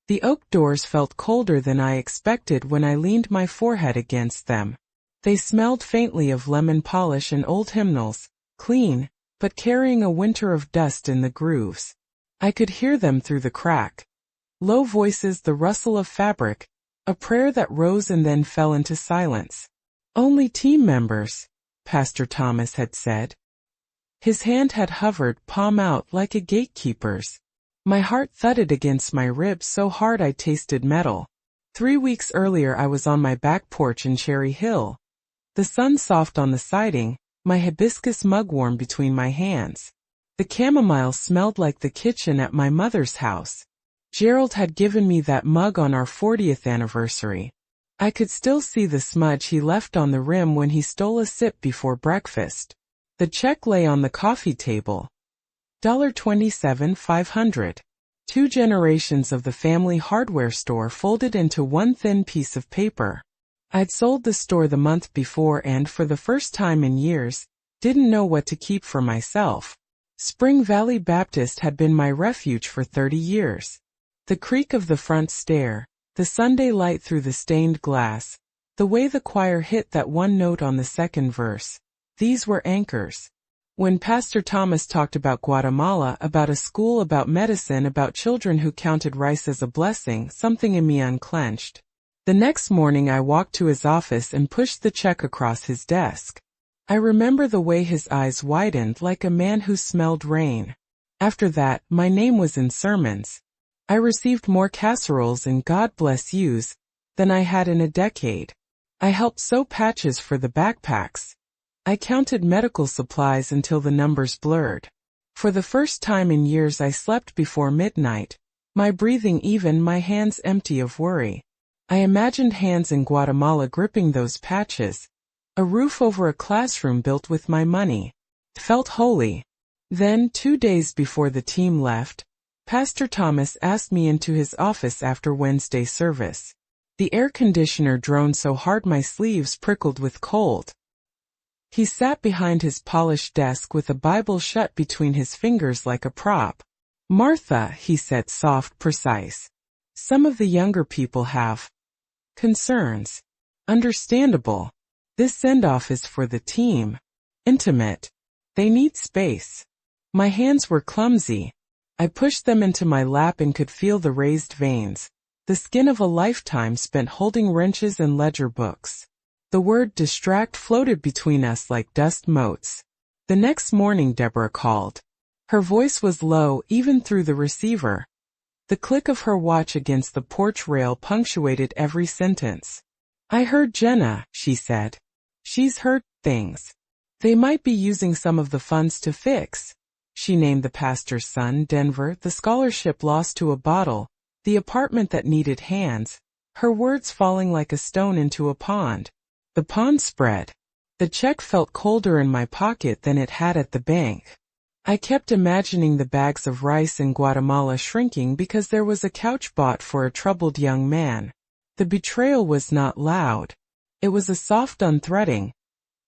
The oak doors felt colder than I expected when I leaned my forehead against them. They smelled faintly of lemon polish and old hymnals, clean, but carrying a winter of dust in the grooves. I could hear them through the crack. Low voices, the rustle of fabric, a prayer that rose and then fell into silence. Only team members, Pastor Thomas had said. His hand had hovered, palm out, like a gatekeeper's. My heart thudded against my ribs so hard I tasted metal. 3 weeks earlier I was on my back porch in Cherry Hill. The sun soft on the siding, my hibiscus mug warm between my hands. The chamomile smelled like the kitchen at my mother's house. Gerald had given me that mug on our 40th anniversary. I could still see the smudge he left on the rim when he stole a sip before breakfast. The check lay on the coffee table. $27,500. 2 generations of the family hardware store folded into one thin piece of paper. I'd sold the store the month before and, for the first time in years, didn't know what to keep for myself. Spring Valley Baptist had been my refuge for 30 years. The creak of the front stair, the Sunday light through the stained glass, the way the choir hit that one note on the second verse. These were anchors. When Pastor Thomas talked about Guatemala, about a school, about medicine, about children who counted rice as a blessing, something in me unclenched. The next morning I walked to his office and pushed the check across his desk. I remember the way his eyes widened like a man who smelled rain. After that, my name was in sermons. I received more casseroles and God bless yous than I had in a decade. I helped sew patches for the backpacks. I counted medical supplies until the numbers blurred. For the first time in years I slept before midnight, my breathing even, my hands empty of worry. I imagined hands in Guatemala gripping those patches. A roof over a classroom built with my money. It felt holy. Then, 2 days before the team left, Pastor Thomas asked me into his office after Wednesday service. The air conditioner droned so hard my sleeves prickled with cold. He sat behind his polished desk with a Bible shut between his fingers like a prop. "Martha," he said, soft, precise. "Some of the younger people have concerns. Understandable. This send-off is for the team. Intimate. They need space." My hands were clumsy. I pushed them into my lap and could feel the raised veins, the skin of a lifetime spent holding wrenches and ledger books. The word distract floated between us like dust motes. The next morning Deborah called. Her voice was low even through the receiver. The click of her watch against the porch rail punctuated every sentence. "I heard Jenna," she said. "She's heard things. They might be using some of the funds to fix." She named the pastor's son, Denver, the scholarship lost to a bottle, the apartment that needed hands, her words falling like a stone into a pond. The pond spread. The check felt colder in my pocket than it had at the bank. I kept imagining the bags of rice in Guatemala shrinking because there was a couch bought for a troubled young man. The betrayal was not loud. It was a soft unthreading,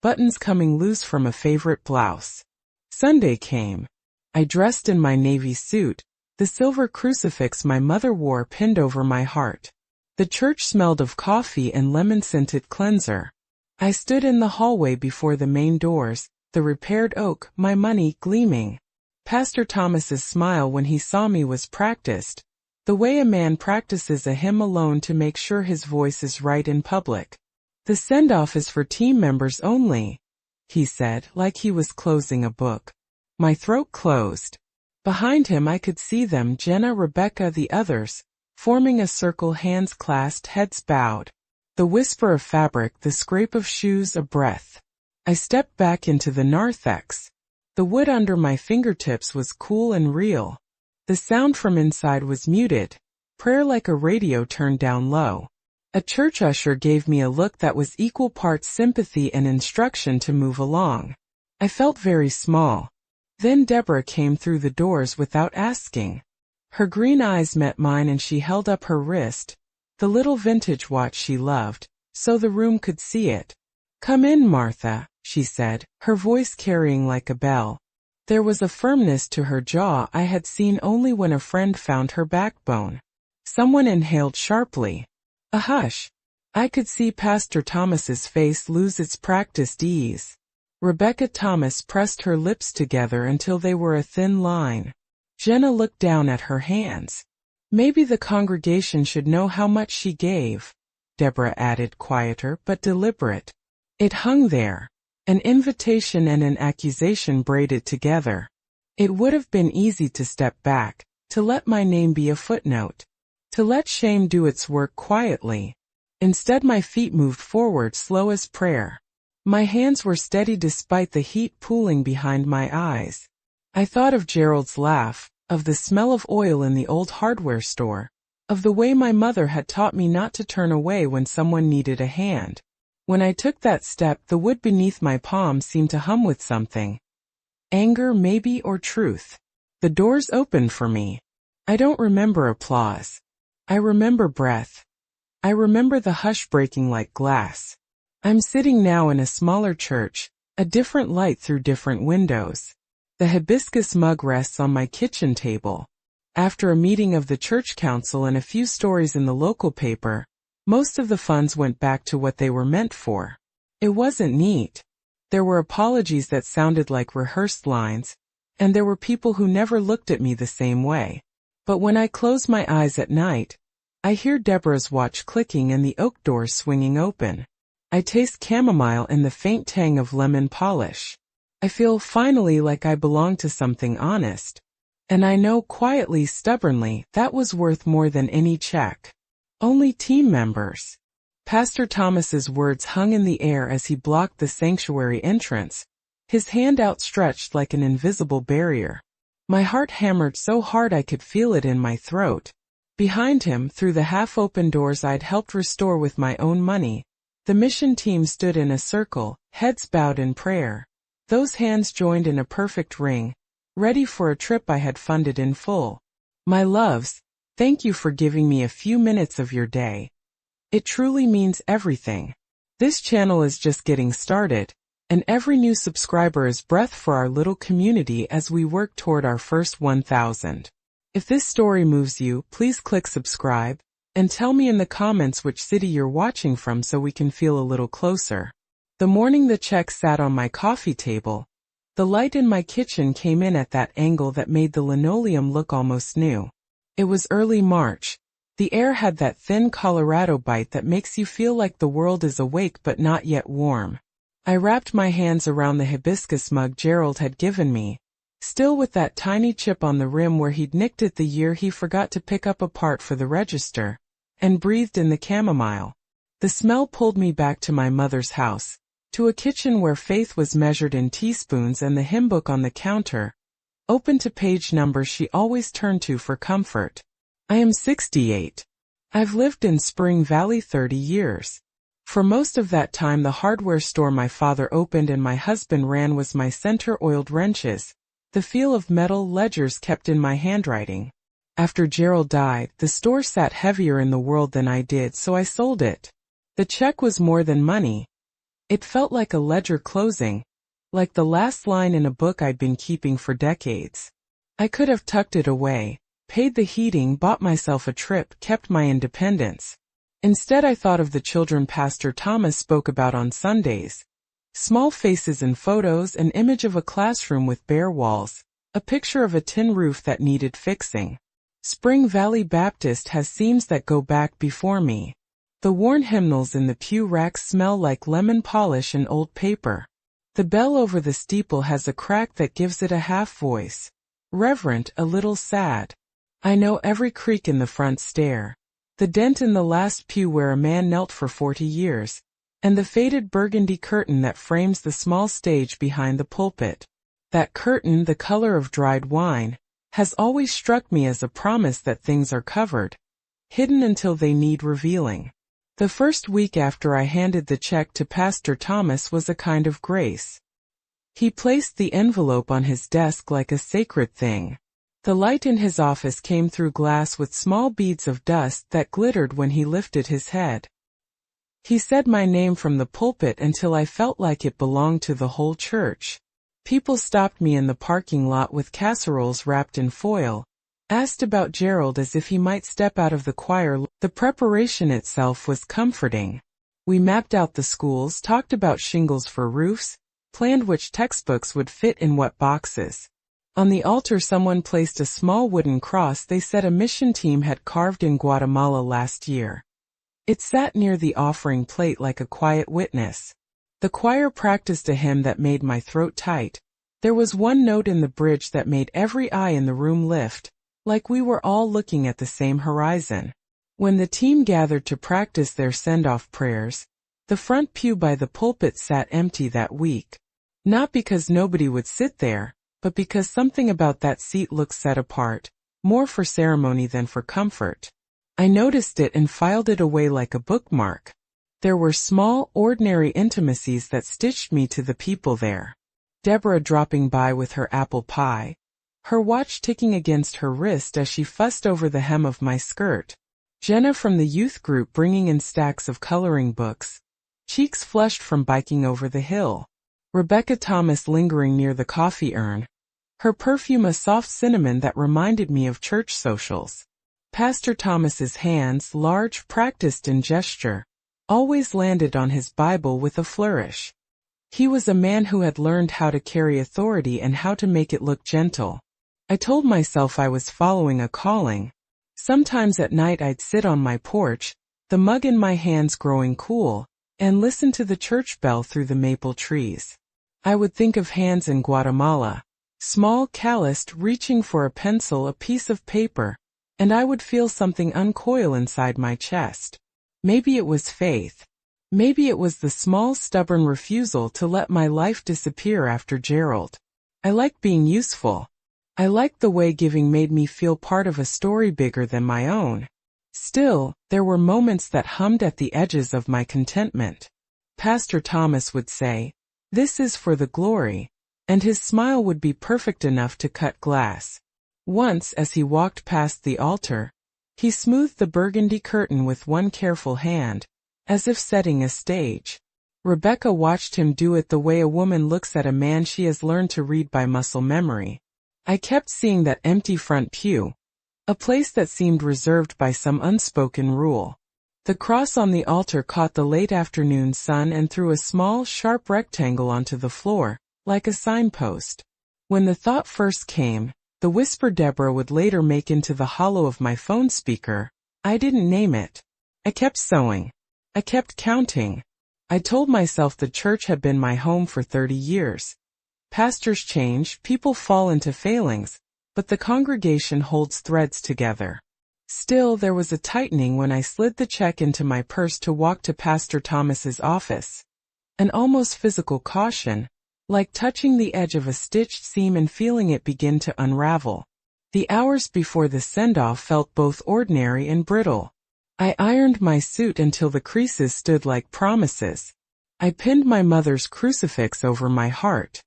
buttons coming loose from a favorite blouse. Sunday came. I dressed in my navy suit, the silver crucifix my mother wore pinned over my heart. The church smelled of coffee and lemon-scented cleanser. I stood in the hallway before the main doors, the repaired oak, my money gleaming. Pastor Thomas's smile when he saw me was practiced, the way a man practices a hymn alone to make sure his voice is right in public. "The send-off is for team members only," he said, like he was closing a book. My throat closed. Behind him I could see them, Jenna, Rebecca, the others, forming a circle, hands clasped, heads bowed. The whisper of fabric, the scrape of shoes, a breath. I stepped back into the narthex. The wood under my fingertips was cool and real. The sound from inside was muted, prayer like a radio turned down low. A church usher gave me a look that was equal parts sympathy and instruction to move along. I felt very small. Then Deborah came through the doors without asking. Her green eyes met mine and she held up her wrist, the little vintage watch she loved, so the room could see it. "Come in, Martha," she said, her voice carrying like a bell. There was a firmness to her jaw I had seen only when a friend found her backbone. Someone inhaled sharply. A hush. I could see Pastor Thomas's face lose its practiced ease. Rebecca Thomas pressed her lips together until they were a thin line. Jenna looked down at her hands. Maybe the congregation should know how much she gave, Deborah added, quieter but deliberate. It hung there, an invitation and an accusation braided together. It would have been easy to step back, to let my name be a footnote, to let shame do its work quietly. Instead, my feet moved forward, slow as prayer. My hands were steady despite the heat pooling behind my eyes. I thought of Gerald's laugh, of the smell of oil in the old hardware store, of the way my mother had taught me not to turn away when someone needed a hand. When I took that step, the wood beneath my palm seemed to hum with something. Anger, maybe, or truth. The doors opened for me. I don't remember applause. I remember breath. I remember the hush breaking like glass. I'm sitting now in a smaller church, a different light through different windows. The hibiscus mug rests on my kitchen table. After a meeting of the church council and a few stories in the local paper, most of the funds went back to what they were meant for. It wasn't neat. There were apologies that sounded like rehearsed lines, and there were people who never looked at me the same way. But when I close my eyes at night, I hear Deborah's watch clicking and the oak doors swinging open. I taste chamomile and the faint tang of lemon polish. I feel finally like I belong to something honest. And I know quietly, stubbornly, that was worth more than any check. Only team members. Pastor Thomas's words hung in the air as he blocked the sanctuary entrance, his hand outstretched like an invisible barrier. My heart hammered so hard I could feel it in my throat. Behind him, through the half-open doors I'd helped restore with my own money, the mission team stood in a circle, heads bowed in prayer. Those hands joined in a perfect ring, ready for a trip I had funded in full. My loves, thank you for giving me a few minutes of your day. It truly means everything. This channel is just getting started, and every new subscriber is breath for our little community as we work toward our first 1,000. If this story moves you, please click subscribe, and tell me in the comments which city you're watching from so we can feel a little closer. The morning the check sat on my coffee table, the light in my kitchen came in at that angle that made the linoleum look almost new. It was early March. The air had that thin Colorado bite that makes you feel like the world is awake but not yet warm. I wrapped my hands around the hibiscus mug Gerald had given me, still with that tiny chip on the rim where he'd nicked it the year he forgot to pick up a part for the register, and breathed in the chamomile. The smell pulled me back to my mother's house, to a kitchen where faith was measured in teaspoons and the hymn book on the counter, open to page numbers she always turned to for comfort. I am 68. I've lived in Spring Valley 30 years. For most of that time the hardware store my father opened and my husband ran was my center-oiled wrenches, the feel of metal ledgers kept in my handwriting. After Gerald died, the store sat heavier in the world than I did, so I sold it. The check was more than money. It felt like a ledger closing, like the last line in a book I'd been keeping for decades. I could have tucked it away, paid the heating, bought myself a trip, kept my independence. Instead I thought of the children Pastor Thomas spoke about on Sundays. Small faces in photos, an image of a classroom with bare walls, a picture of a tin roof that needed fixing. Spring Valley Baptist has seams that go back before me. The worn hymnals in the pew racks smell like lemon polish and old paper. The bell over the steeple has a crack that gives it a half voice. Reverent, a little sad. I know every creak in the front stair, the dent in the last pew where a man knelt for 40 years, and the faded burgundy curtain that frames the small stage behind the pulpit. That curtain, the color of dried wine, has always struck me as a promise that things are covered, hidden until they need revealing. The first week after I handed the check to Pastor Thomas was a kind of grace. He placed the envelope on his desk like a sacred thing. The light in his office came through glass with small beads of dust that glittered when he lifted his head. He said my name from the pulpit until I felt like it belonged to the whole church. People stopped me in the parking lot with casseroles wrapped in foil, asked about Gerald as if he might step out of the choir. The preparation itself was comforting. We mapped out the schools, talked about shingles for roofs, planned which textbooks would fit in what boxes. On the altar someone placed a small wooden cross they said a mission team had carved in Guatemala last year. It sat near the offering plate like a quiet witness. The choir practiced a hymn that made my throat tight. There was one note in the bridge that made every eye in the room lift, like we were all looking at the same horizon. When the team gathered to practice their send-off prayers, the front pew by the pulpit sat empty that week. Not because nobody would sit there, but because something about that seat looked set apart, more for ceremony than for comfort. I noticed it and filed it away like a bookmark. There were small, ordinary intimacies that stitched me to the people there. Deborah dropping by with her apple pie, her watch ticking against her wrist as she fussed over the hem of my skirt. Jenna from the youth group bringing in stacks of coloring books, cheeks flushed from biking over the hill. Rebecca Thomas lingering near the coffee urn, her perfume a soft cinnamon that reminded me of church socials. Pastor Thomas's hands, large, practiced in gesture, always landed on his Bible with a flourish. He was a man who had learned how to carry authority and how to make it look gentle. I told myself I was following a calling. Sometimes at night I'd sit on my porch, the mug in my hands growing cool, and listen to the church bell through the maple trees. I would think of hands in Guatemala, small, calloused, reaching for a pencil, a piece of paper, and I would feel something uncoil inside my chest. Maybe it was faith. Maybe it was the small, stubborn refusal to let my life disappear after Gerald. I liked being useful. I liked the way giving made me feel part of a story bigger than my own. Still, there were moments that hummed at the edges of my contentment. Pastor Thomas would say, "This is for the glory," and his smile would be perfect enough to cut glass. Once, as he walked past the altar, he smoothed the burgundy curtain with one careful hand, as if setting a stage. Rebecca watched him do it the way a woman looks at a man she has learned to read by muscle memory. I kept seeing that empty front pew, a place that seemed reserved by some unspoken rule. The cross on the altar caught the late afternoon sun and threw a small, sharp rectangle onto the floor, like a signpost. When the thought first came, the whisper Deborah would later make into the hollow of my phone speaker, I didn't name it. I kept sewing. I kept counting. I told myself the church had been my home for 30 years. Pastors change, people fall into failings, but the congregation holds threads together. Still, there was a tightening when I slid the check into my purse to walk to Pastor Thomas's office. An almost physical caution, like touching the edge of a stitched seam and feeling it begin to unravel. The hours before the send-off felt both ordinary and brittle. I ironed my suit until the creases stood like promises. I pinned my mother's crucifix over my heart.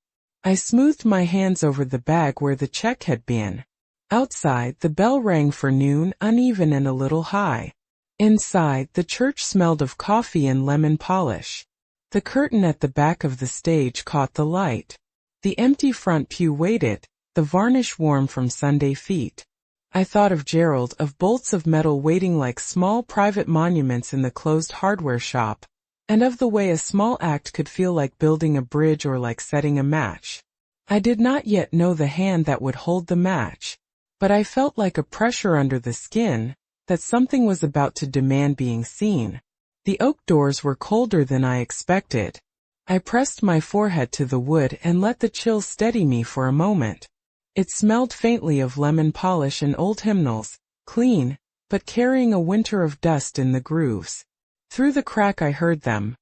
I smoothed my hands over the bag where the check had been. Outside, the bell rang for noon, uneven and a little high. Inside, the church smelled of coffee and lemon polish. The curtain at the back of the stage caught the light. The empty front pew waited, the varnish warm from Sunday feet. I thought of Gerald, of bolts of metal waiting like small private monuments in the closed hardware shop, and of the way a small act could feel like building a bridge or like setting a match. I did not yet know the hand that would hold the match, but I felt like a pressure under the skin, that something was about to demand being seen. The oak doors were colder than I expected. I pressed my forehead to the wood and let the chill steady me for a moment. It smelled faintly of lemon polish and old hymnals, clean, but carrying a winter of dust in the grooves. Through the crack I heard them.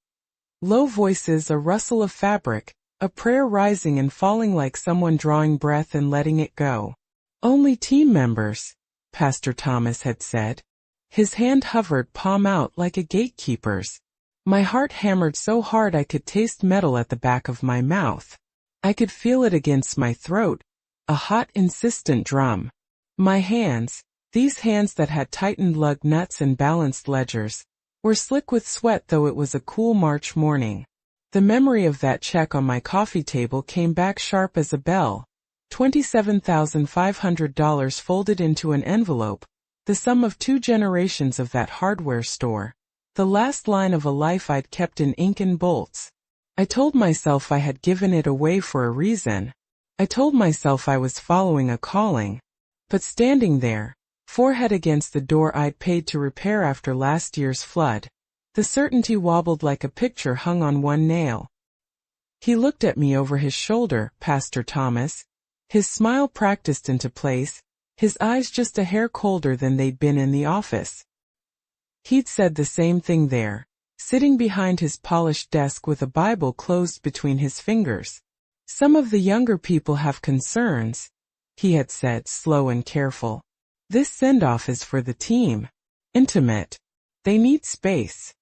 Low voices, a rustle of fabric, a prayer rising and falling like someone drawing breath and letting it go. Only team members, Pastor Thomas had said. His hand hovered palm out like a gatekeeper's. My heart hammered so hard I could taste metal at the back of my mouth. I could feel it against my throat, a hot, insistent drum. My hands, these hands that had tightened lug nuts and balanced ledgers, were slick with sweat though it was a cool March morning. The memory of that check on my coffee table came back sharp as a bell. $27,500 folded into an envelope, the sum of 2 generations of that hardware store, the last line of a life I'd kept in ink and bolts. I told myself I had given it away for a reason. I told myself I was following a calling. But standing there, forehead against the door I'd paid to repair after last year's flood, the certainty wobbled like a picture hung on one nail. He looked at me over his shoulder, Pastor Thomas, his smile practiced into place, his eyes just a hair colder than they'd been in the office. He'd said the same thing there, sitting behind his polished desk with a Bible closed between his fingers. Some of the younger people have concerns, he had said, slow and careful. This send-off is for the team. Intimate. They need space.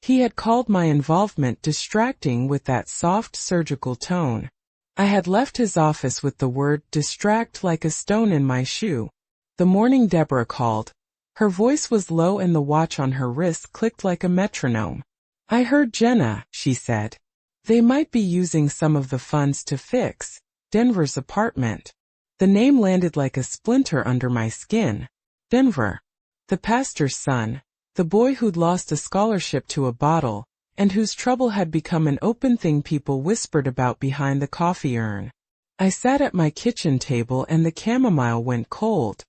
He had called my involvement distracting with that soft surgical tone. I had left his office with the word distract like a stone in my shoe. The morning Deborah called. Her voice was low and the watch on her wrist clicked like a metronome. I heard Jenna, she said. They might be using some of the funds to fix Denver's apartment. The name landed like a splinter under my skin. Denver. The pastor's son. The boy who'd lost a scholarship to a bottle, and whose trouble had become an open thing people whispered about behind the coffee urn. I sat at my kitchen table and the chamomile went cold.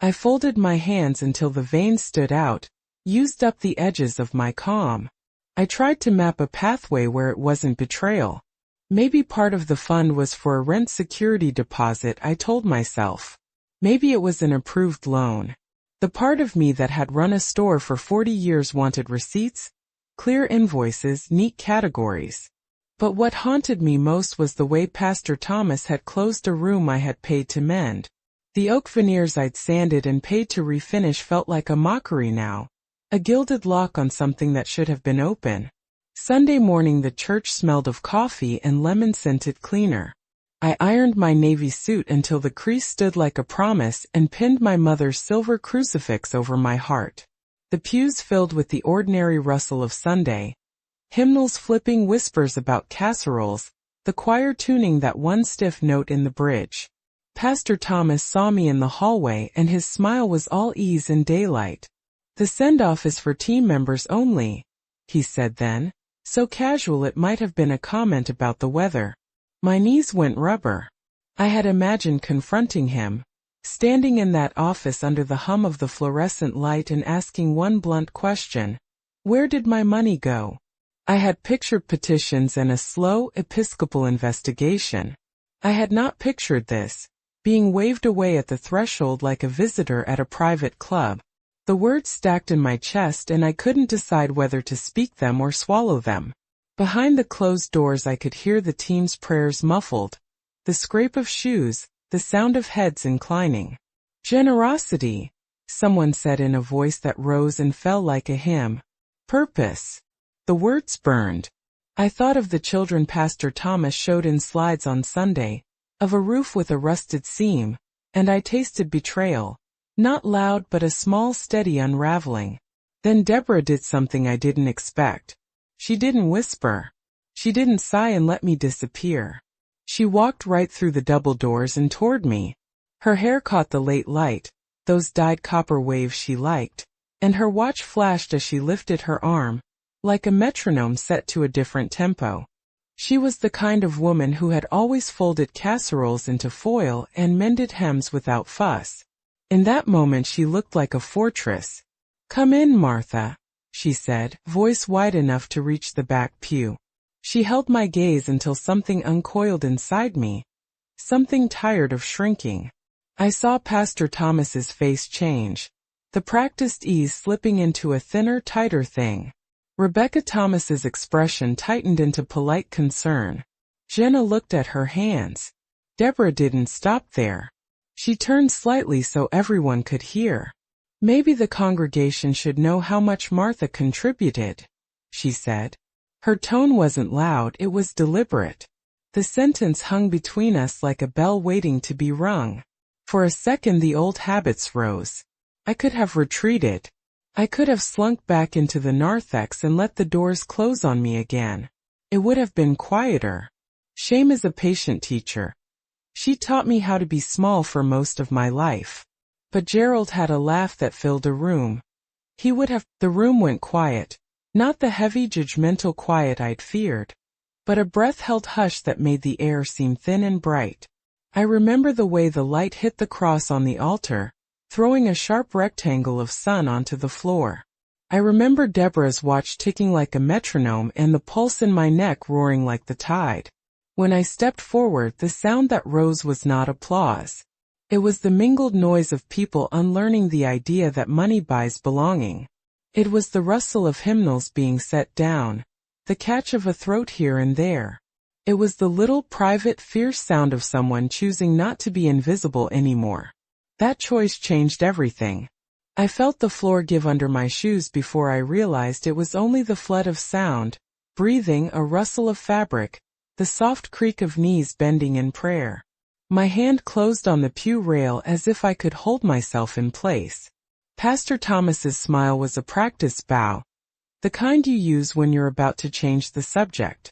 I folded my hands until the veins stood out, used up the edges of my calm. I tried to map a pathway where it wasn't betrayal. Maybe part of the fund was for a rent security deposit, I told myself. Maybe it was an approved loan. The part of me that had run a store for 40 years wanted receipts, clear invoices, neat categories. But what haunted me most was the way Pastor Thomas had closed a room I had paid to mend. The oak veneers I'd sanded and paid to refinish felt like a mockery now, a gilded lock on something that should have been open. Sunday morning the church smelled of coffee and lemon-scented cleaner. I ironed my navy suit until the crease stood like a promise and pinned my mother's silver crucifix over my heart. The pews filled with the ordinary rustle of Sunday. Hymnals flipping whispers about casseroles, the choir tuning that one stiff note in the bridge. Pastor Thomas saw me in the hallway and his smile was all ease and daylight. The send-off is for team members only, he said then, so casual it might have been a comment about the weather. My knees went rubber. I had imagined confronting him, standing in that office under the hum of the fluorescent light and asking one blunt question. Where did my money go? I had pictured petitions and a slow Episcopal investigation. I had not pictured this, being waved away at the threshold like a visitor at a private club. The words stacked in my chest and I couldn't decide whether to speak them or swallow them. Behind the closed doors I could hear the team's prayers muffled, the scrape of shoes, the sound of heads inclining. Generosity, someone said in a voice that rose and fell like a hymn. Purpose. The words burned. I thought of the children Pastor Thomas showed in slides on Sunday, of a roof with a rusted seam, and I tasted betrayal. Not loud but a small steady unraveling. Then Deborah did something I didn't expect. She didn't whisper. She didn't sigh and let me disappear. She walked right through the double doors and toward me. Her hair caught the late light, those dyed copper waves she liked, and her watch flashed as she lifted her arm, like a metronome set to a different tempo. She was the kind of woman who had always folded casseroles into foil and mended hems without fuss. In that moment she looked like a fortress. "Come in, Martha," she said, voice wide enough to reach the back pew. She held my gaze until something uncoiled inside me, something tired of shrinking. I saw Pastor Thomas's face change, the practiced ease slipping into a thinner, tighter thing. Rebecca Thomas's expression tightened into polite concern. Jenna looked at her hands. Deborah didn't stop there. She turned slightly so everyone could hear. "Maybe the congregation should know how much Martha contributed," she said. Her tone wasn't loud, it was deliberate. The sentence hung between us like a bell waiting to be rung. For a second the old habits rose. I could have retreated. I could have slunk back into the narthex and let the doors close on me again. It would have been quieter. Shame is a patient teacher. She taught me how to be small for most of my life. But Gerald had a laugh that filled a room. The room went quiet. Not the heavy judgmental quiet I'd feared, but a breath-held hush that made the air seem thin and bright. I remember the way the light hit the cross on the altar, throwing a sharp rectangle of sun onto the floor. I remember Deborah's watch ticking like a metronome and the pulse in my neck roaring like the tide. When I stepped forward, the sound that rose was not applause. It was the mingled noise of people unlearning the idea that money buys belonging. It was the rustle of hymnals being set down, the catch of a throat here and there. It was the little private fierce sound of someone choosing not to be invisible anymore. That choice changed everything. I felt the floor give under my shoes before I realized it was only the flood of sound, breathing, a rustle of fabric, the soft creak of knees bending in prayer. My hand closed on the pew rail as if I could hold myself in place. Pastor Thomas's smile was a practice bow, the kind you use when you're about to change the subject.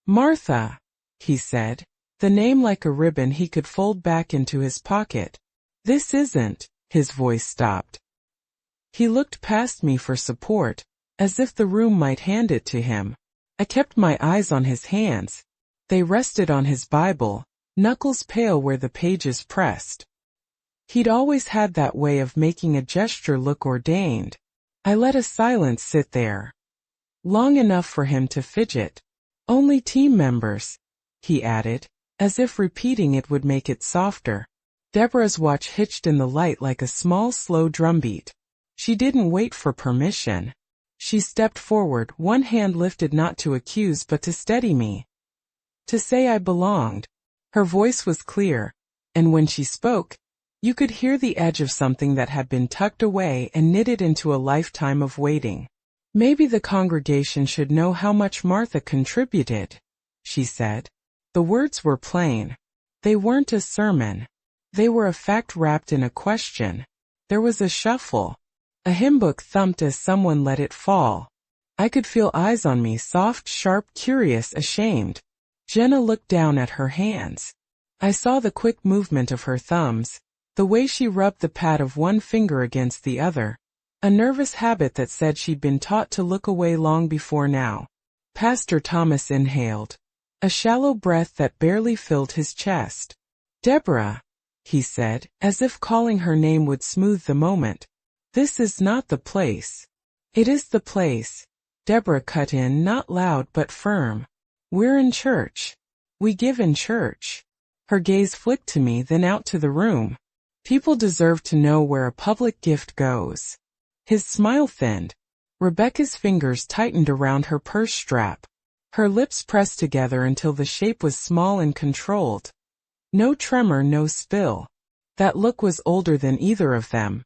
"Martha," he said, the name like a ribbon he could fold back into his pocket. "This isn't," his voice stopped. He looked past me for support, as if the room might hand it to him. I kept my eyes on his hands. They rested on his Bible, knuckles pale where the pages pressed. He'd always had that way of making a gesture look ordained. I let a silence sit there, long enough for him to fidget. "Only team members," he added, as if repeating it would make it softer. Deborah's watch hitched in the light like a small, slow drumbeat. She didn't wait for permission. She stepped forward, one hand lifted not to accuse but to steady me. To say I belonged. Her voice was clear, and when she spoke, you could hear the edge of something that had been tucked away and knitted into a lifetime of waiting. "Maybe the congregation should know how much Martha contributed," she said. The words were plain. They weren't a sermon. They were a fact wrapped in a question. There was a shuffle. A hymn book thumped as someone let it fall. I could feel eyes on me, soft, sharp, curious, ashamed. Jenna looked down at her hands. I saw the quick movement of her thumbs, the way she rubbed the pad of one finger against the other, a nervous habit that said she'd been taught to look away long before now. Pastor Thomas inhaled, a shallow breath that barely filled his chest. "Deborah," he said, as if calling her name would smooth the moment. "This is not the place." "It is the place," Deborah cut in, not loud but firm. "We're in church. We give in church." Her gaze flicked to me, then out to the room. "People deserve to know where a public gift goes." His smile thinned. Rebecca's fingers tightened around her purse strap. Her lips pressed together until the shape was small and controlled. No tremor, no spill. That look was older than either of them.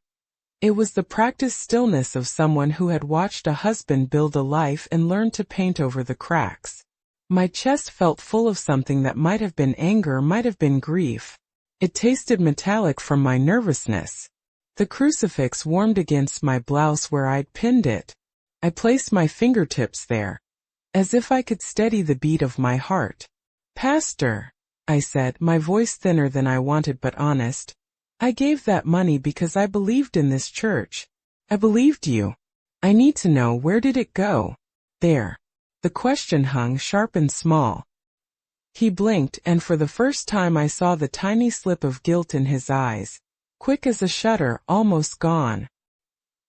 It was the practiced stillness of someone who had watched a husband build a life and learned to paint over the cracks. My chest felt full of something that might have been anger, might have been grief. It tasted metallic from my nervousness. The crucifix warmed against my blouse where I'd pinned it. I placed my fingertips there, as if I could steady the beat of my heart. "Pastor," I said, my voice thinner than I wanted but honest, "I gave that money because I believed in this church. I believed you. I need to know, where did it go?" There. The question hung sharp and small. He blinked, and for the first time I saw the tiny slip of guilt in his eyes, quick as a shutter, almost gone.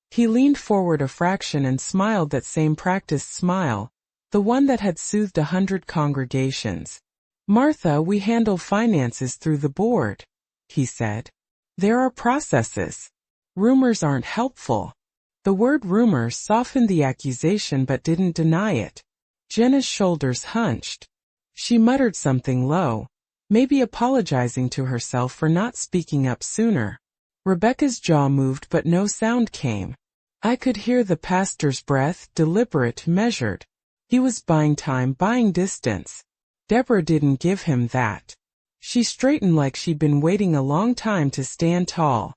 He leaned forward a fraction and smiled, that same practiced smile, the one that had soothed 100 congregations. "Martha, we handle finances through the board," he said. "There are processes. Rumors aren't helpful." The word rumors softened the accusation but didn't deny it. Jenna's shoulders hunched. She muttered something low, maybe apologizing to herself for not speaking up sooner. Rebecca's jaw moved but no sound came. I could hear the pastor's breath, deliberate, measured. He was buying time, buying distance. Deborah didn't give him that. She straightened like she'd been waiting a long time to stand tall.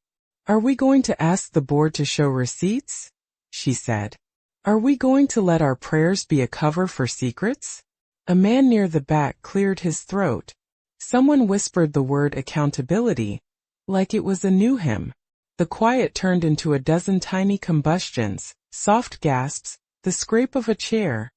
"Are we going to ask the board to show receipts?" she said. "Are we going to let our prayers be a cover for secrets?" A man near the back cleared his throat. Someone whispered the word accountability, like it was a new hymn. The quiet turned into a dozen tiny combustions, soft gasps, the scrape of a chair,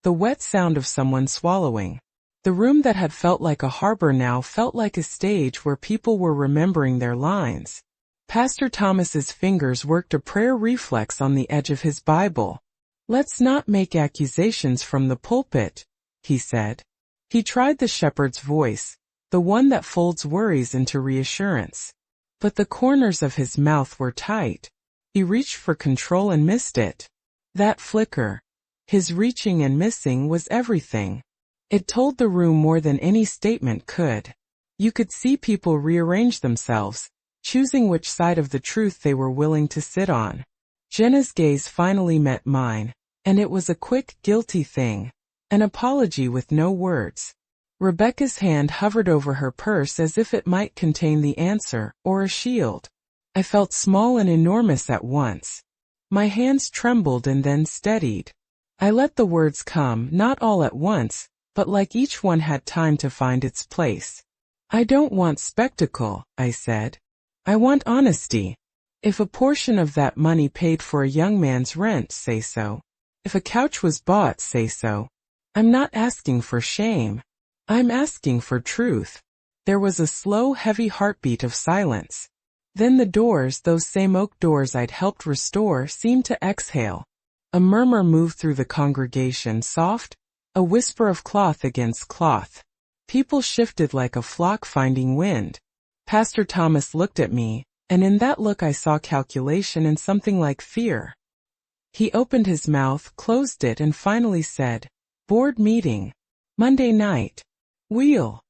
the wet sound of someone swallowing. The room that had felt like a harbor now felt like a stage where people were remembering their lines. Pastor Thomas's fingers worked a prayer reflex on the edge of his Bible. "Let's not make accusations from the pulpit," he said. He tried the shepherd's voice, the one that folds worries into reassurance. But the corners of his mouth were tight. He reached for control and missed it. That flicker, his reaching and missing, was everything. It told the room more than any statement could. You could see people rearrange themselves, choosing which side of the truth they were willing to sit on. Jenna's gaze finally met mine, and it was a quick, guilty thing, an apology with no words. Rebecca's hand hovered over her purse as if it might contain the answer, or a shield. I felt small and enormous at once. My hands trembled and then steadied. I let the words come, not all at once, but like each one had time to find its place. "I don't want spectacle," I said. "I want honesty. If a portion of that money paid for a young man's rent, say so. If a couch was bought, say so. I'm not asking for shame. I'm asking for truth." There was a slow, heavy heartbeat of silence. Then the doors, those same oak doors I'd helped restore, seemed to exhale. A murmur moved through the congregation, soft, a whisper of cloth against cloth. People shifted like a flock finding wind. Pastor Thomas looked at me, and in that look I saw calculation and something like fear. He opened his mouth, closed it, and finally said, "Board meeting. Monday night." "Will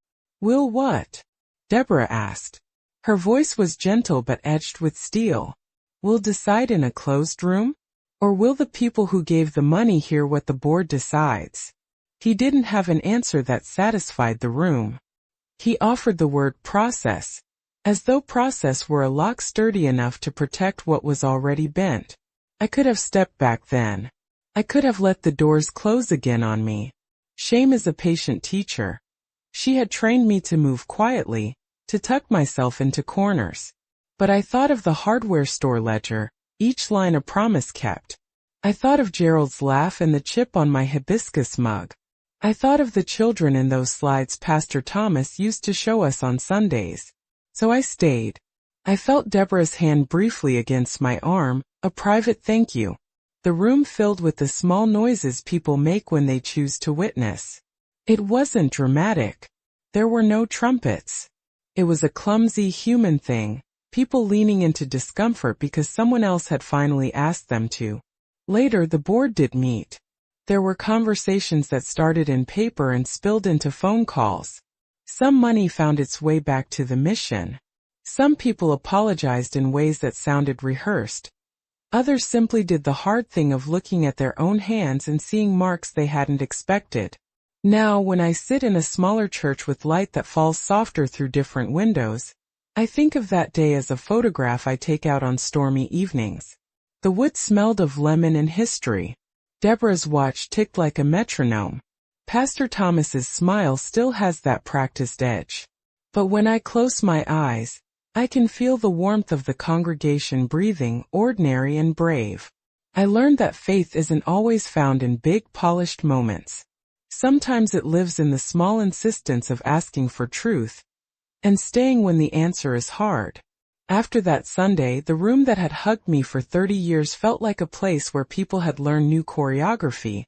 what?" Deborah asked. Her voice was gentle but edged with steel. "We'll decide in a closed room? Or will the people who gave the money hear what the board decides?" He didn't have an answer that satisfied the room. He offered the word process, as though process were a lock sturdy enough to protect what was already bent. I could have stepped back then. I could have let the doors close again on me. Shame is a patient teacher. She had trained me to move quietly, to tuck myself into corners. But I thought of the hardware store ledger, each line a promise kept. I thought of Gerald's laugh and the chip on my hibiscus mug. I thought of the children in those slides Pastor Thomas used to show us on Sundays. So I stayed. I felt Deborah's hand briefly against my arm, a private thank you. The room filled with the small noises people make when they choose to witness. It wasn't dramatic. There were no trumpets. It was a clumsy human thing, people leaning into discomfort because someone else had finally asked them to. Later the board did meet. There were conversations that started in paper and spilled into phone calls. Some money found its way back to the mission. Some people apologized in ways that sounded rehearsed. Others simply did the hard thing of looking at their own hands and seeing marks they hadn't expected. Now, when I sit in a smaller church with light that falls softer through different windows, I think of that day as a photograph I take out on stormy evenings. The wood smelled of lemon and history. Deborah's watch ticked like a metronome. Pastor Thomas's smile still has that practiced edge. But when I close my eyes, I can feel the warmth of the congregation breathing, ordinary and brave. I learned that faith isn't always found in big, polished moments. Sometimes it lives in the small insistence of asking for truth, and staying when the answer is hard. After that Sunday, the room that had hugged me for 30 years felt like a place where people had learned new choreography,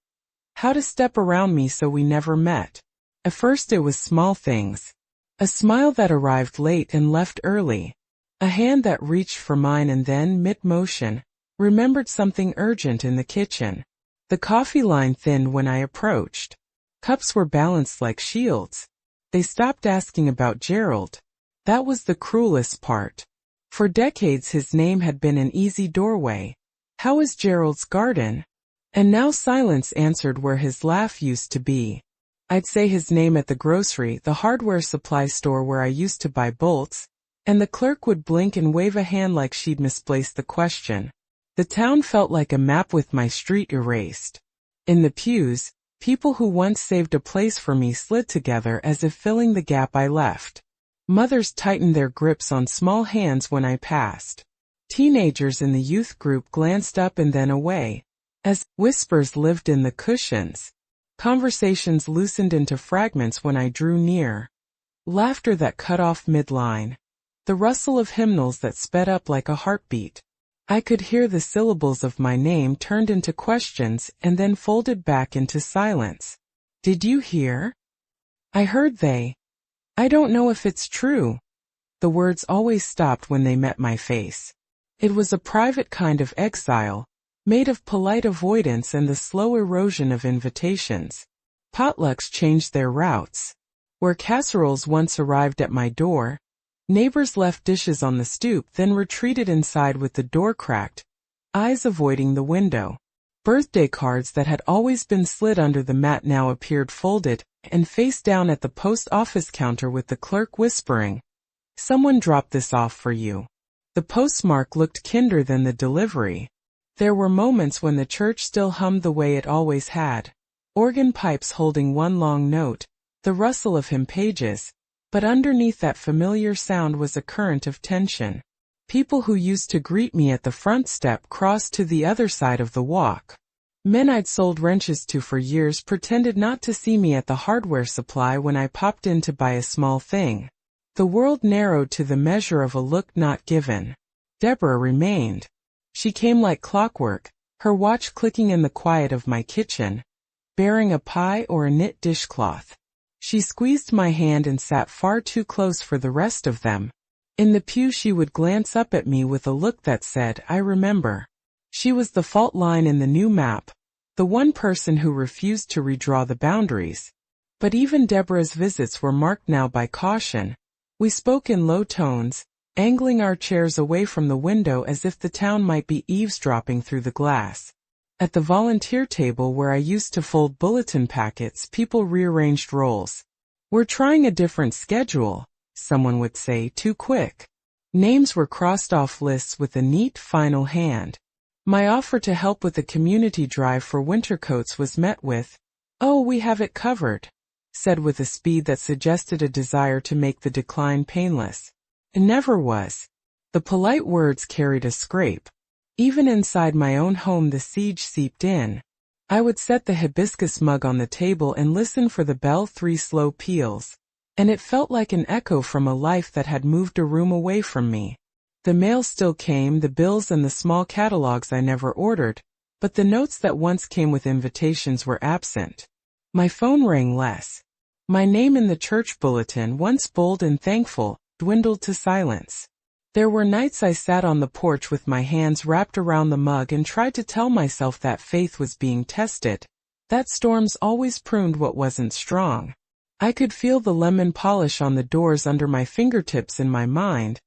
how to step around me so we never met. At first it was small things. A smile that arrived late and left early. A hand that reached for mine and then, mid-motion, remembered something urgent in the kitchen. The coffee line thinned when I approached. Cups were balanced like shields. They stopped asking about Gerald. That was the cruelest part. For decades his name had been an easy doorway. How is Gerald's garden? And now silence answered where his laugh used to be. I'd say his name at the grocery, the hardware supply store where I used to buy bolts, and the clerk would blink and wave a hand like she'd misplaced the question. The town felt like a map with my street erased. In the pews, People who once saved a place for me slid together as if filling the gap I left. Mothers tightened their grips on small hands when I passed. Teenagers in the youth group glanced up and then away, as whispers lived in the cushions. Conversations loosened into fragments when I drew near. Laughter that cut off midline. The rustle of hymnals that sped up like a heartbeat. I could hear the syllables of my name turned into questions and then folded back into silence. Did you hear? I heard they. I don't know if it's true. The words always stopped when they met my face. It was a private kind of exile, made of polite avoidance and the slow erosion of invitations. Potlucks changed their routes. Where casseroles once arrived at my door, neighbors left dishes on the stoop then retreated inside with the door cracked, eyes avoiding the window. Birthday cards that had always been slid under the mat now appeared folded and face down at the post office counter with the clerk whispering, "Someone dropped this off for you." The postmark looked kinder than the delivery. There were moments when the church still hummed the way it always had. Organ pipes holding one long note, the rustle of hymn pages, but underneath that familiar sound was a current of tension. People who used to greet me at the front step crossed to the other side of the walk. Men I'd sold wrenches to for years pretended not to see me at the hardware supply when I popped in to buy a small thing. The world narrowed to the measure of a look not given. Deborah remained. She came like clockwork, her watch clicking in the quiet of my kitchen, bearing a pie or a knit dishcloth. She squeezed my hand and sat far too close for the rest of them. In the pew she would glance up at me with a look that said, "I remember." She was the fault line in the new map, the one person who refused to redraw the boundaries. But even Deborah's visits were marked now by caution. We spoke in low tones, angling our chairs away from the window as if the town might be eavesdropping through the glass. At the volunteer table where I used to fold bulletin packets, people rearranged roles. "We're trying a different schedule," someone would say, too quick. Names were crossed off lists with a neat final hand. My offer to help with the community drive for winter coats was met with, "Oh, we have it covered," said with a speed that suggested a desire to make the decline painless. It never was. The polite words carried a scrape. Even inside my own home the siege seeped in. I would set the hibiscus mug on the table and listen for the bell 3 slow peals. And it felt like an echo from a life that had moved a room away from me. The mail still came, the bills and the small catalogs I never ordered, but the notes that once came with invitations were absent. My phone rang less. My name in the church bulletin, once bold and thankful, dwindled to silence. There were nights I sat on the porch with my hands wrapped around the mug and tried to tell myself that faith was being tested, that storms always pruned what wasn't strong. I could feel the lemon polish on the doors under my fingertips in my mind,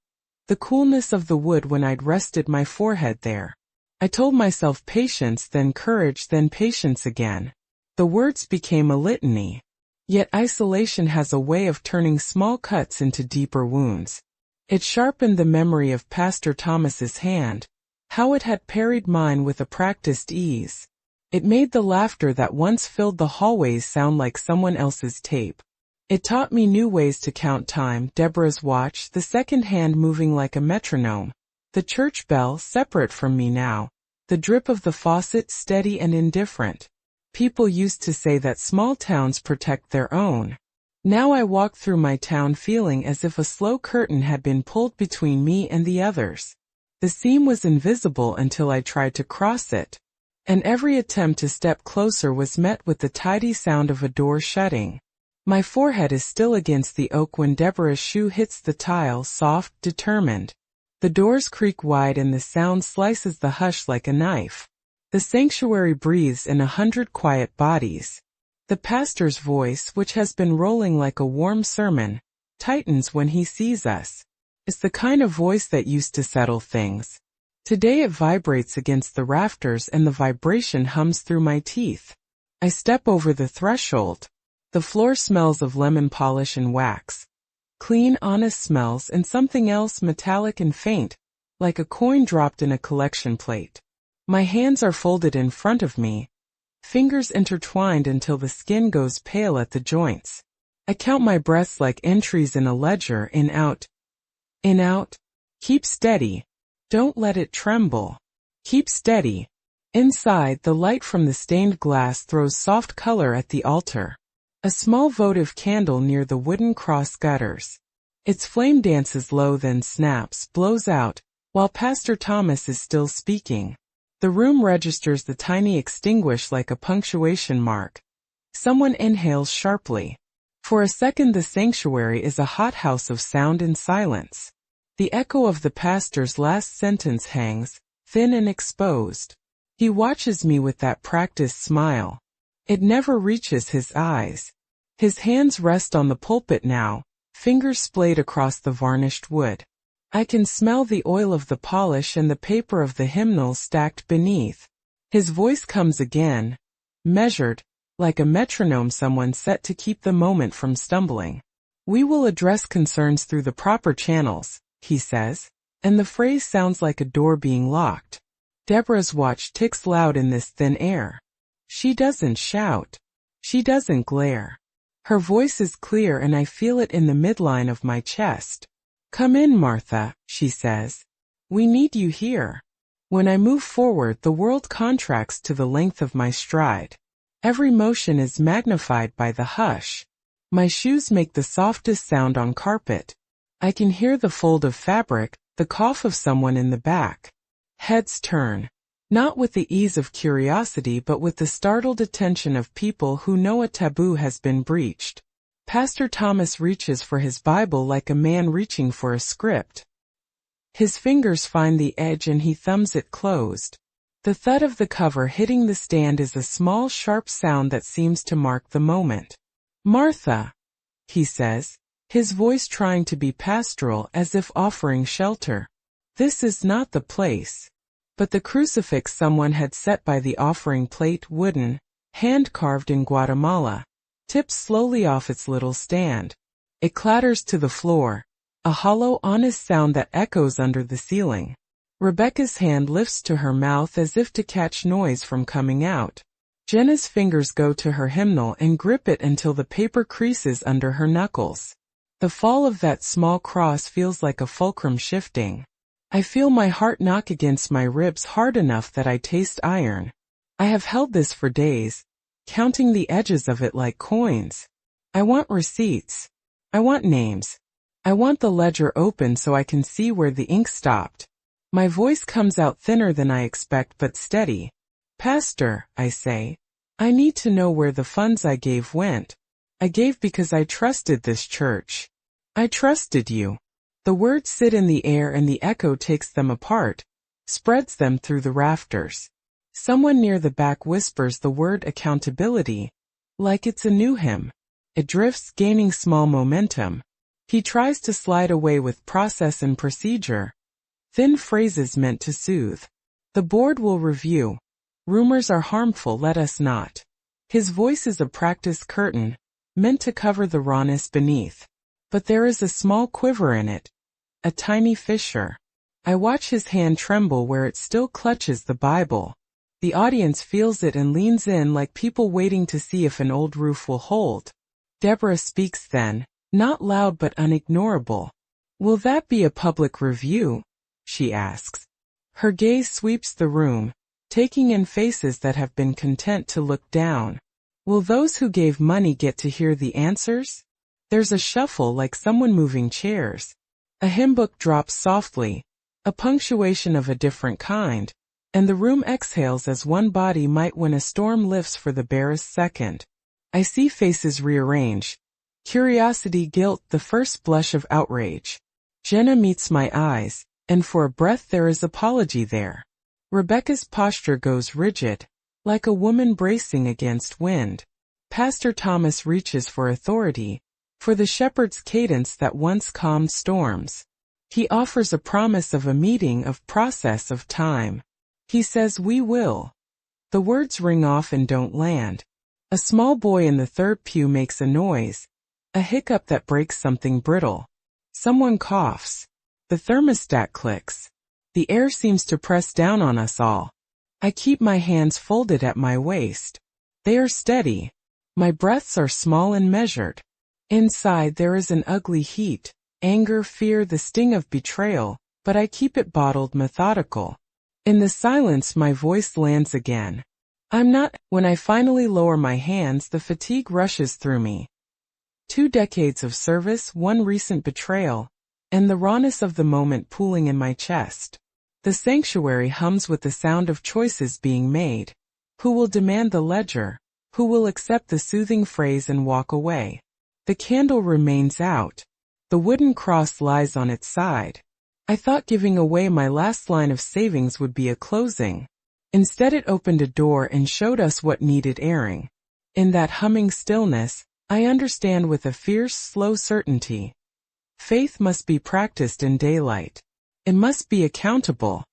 the coolness of the wood when I'd rested my forehead there. I told myself patience, then courage, then patience again. The words became a litany. Yet isolation has a way of turning small cuts into deeper wounds. It sharpened the memory of Pastor Thomas's hand, how it had parried mine with a practiced ease. It made the laughter that once filled the hallways sound like someone else's tape. It taught me new ways to count time, Deborah's watch, the second hand moving like a metronome, the church bell separate from me now, the drip of the faucet steady and indifferent. People used to say that small towns protect their own. Now I walked through my town feeling as if a slow curtain had been pulled between me and the others. The seam was invisible until I tried to cross it, and every attempt to step closer was met with the tidy sound of a door shutting. My forehead is still against the oak when Deborah's shoe hits the tile, soft, determined. The doors creak wide and the sound slices the hush like a knife. The sanctuary breathes in 100 quiet bodies. The pastor's voice, which has been rolling like a warm sermon, tightens when he sees us. It's the kind of voice that used to settle things. Today it vibrates against the rafters and the vibration hums through my teeth. I step over the threshold. The floor smells of lemon polish and wax. Clean, honest smells and something else metallic and faint, like a coin dropped in a collection plate. My hands are folded in front of me, fingers intertwined until the skin goes pale at the joints. I count my breaths like entries in a ledger, in out. In out. Keep steady. Don't let it tremble. Keep steady. Inside, the light from the stained glass throws soft color at the altar. A small votive candle near the wooden cross gutters. Its flame dances low, then snaps, blows out, while Pastor Thomas is still speaking. The room registers the tiny extinguish like a punctuation mark. Someone inhales sharply. For a second the sanctuary is a hothouse of sound and silence. The echo of the pastor's last sentence hangs, thin and exposed. He watches me with that practiced smile. It never reaches his eyes. His hands rest on the pulpit now, fingers splayed across the varnished wood. I can smell the oil of the polish and the paper of the hymnals stacked beneath. His voice comes again, measured, like a metronome someone set to keep the moment from stumbling. We will address concerns through the proper channels, he says, and the phrase sounds like a door being locked. Deborah's watch ticks loud in this thin air. She doesn't shout. She doesn't glare. Her voice is clear and I feel it in the midline of my chest. Come in, Martha, she says. We need you here. When I move forward, the world contracts to the length of my stride. Every motion is magnified by the hush. My shoes make the softest sound on carpet. I can hear the fold of fabric, the cough of someone in the back. Heads turn. Not with the ease of curiosity but with the startled attention of people who know a taboo has been breached. Pastor Thomas reaches for his Bible like a man reaching for a script. His fingers find the edge and he thumbs it closed. The thud of the cover hitting the stand is a small sharp sound that seems to mark the moment. Martha, he says, his voice trying to be pastoral as if offering shelter. This is not the place. But the crucifix someone had set by the offering plate, wooden, hand-carved in Guatemala, tips slowly off its little stand. It clatters to the floor, a hollow, honest sound that echoes under the ceiling. Rebecca's hand lifts to her mouth as if to catch noise from coming out. Jenna's fingers go to her hymnal and grip it until the paper creases under her knuckles. The fall of that small cross feels like a fulcrum shifting. I feel my heart knock against my ribs hard enough that I taste iron. I have held this for days, counting the edges of it like coins. I want receipts. I want names. I want the ledger open so I can see where the ink stopped. My voice comes out thinner than I expect but steady. Pastor, I say, I need to know where the funds I gave went. I gave because I trusted this church. I trusted you. The words sit in the air and the echo takes them apart, spreads them through the rafters. Someone near the back whispers the word accountability, like it's a new hymn. It drifts, gaining small momentum. He tries to slide away with process and procedure. Thin phrases meant to soothe. The board will review. Rumors are harmful, let us not. His voice is a practice curtain, meant to cover the rawness beneath. But there is a small quiver in it. A tiny fissure. I watch his hand tremble where it still clutches the Bible. The audience feels it and leans in like people waiting to see if an old roof will hold. Deborah speaks then, not loud but unignorable. Will that be a public review? She asks. Her gaze sweeps the room, taking in faces that have been content to look down. Will those who gave money get to hear the answers? There's a shuffle like someone moving chairs. A hymn book drops softly, a punctuation of a different kind, and the room exhales as one body might when a storm lifts for the barest second. I see faces rearrange. Curiosity, guilt, the first blush of outrage. Jenna meets my eyes, and for a breath there is apology there. Rebecca's posture goes rigid, like a woman bracing against wind. Pastor Thomas reaches for authority, for the shepherd's cadence that once calmed storms. He offers a promise of a meeting, of process, of time. He says we will. The words ring off and don't land. A small boy in the third pew makes a noise, a hiccup that breaks something brittle. Someone coughs. The thermostat clicks. The air seems to press down on us all. I keep my hands folded at my waist. They are steady. My breaths are small and measured. Inside there is an ugly heat, anger, fear, the sting of betrayal, but I keep it bottled, methodical. In the silence my voice lands again. I'm not. When I finally lower my hands, the fatigue rushes through me. 2 decades of service, 1 recent betrayal, and the rawness of the moment pooling in my chest. The sanctuary hums with the sound of choices being made. Who will demand the ledger? Who will accept the soothing phrase and walk away? The candle remains out. The wooden cross lies on its side. I thought giving away my last line of savings would be a closing. Instead it opened a door and showed us what needed airing. In that humming stillness, I understand with a fierce, slow certainty. Faith must be practiced in daylight. It must be accountable.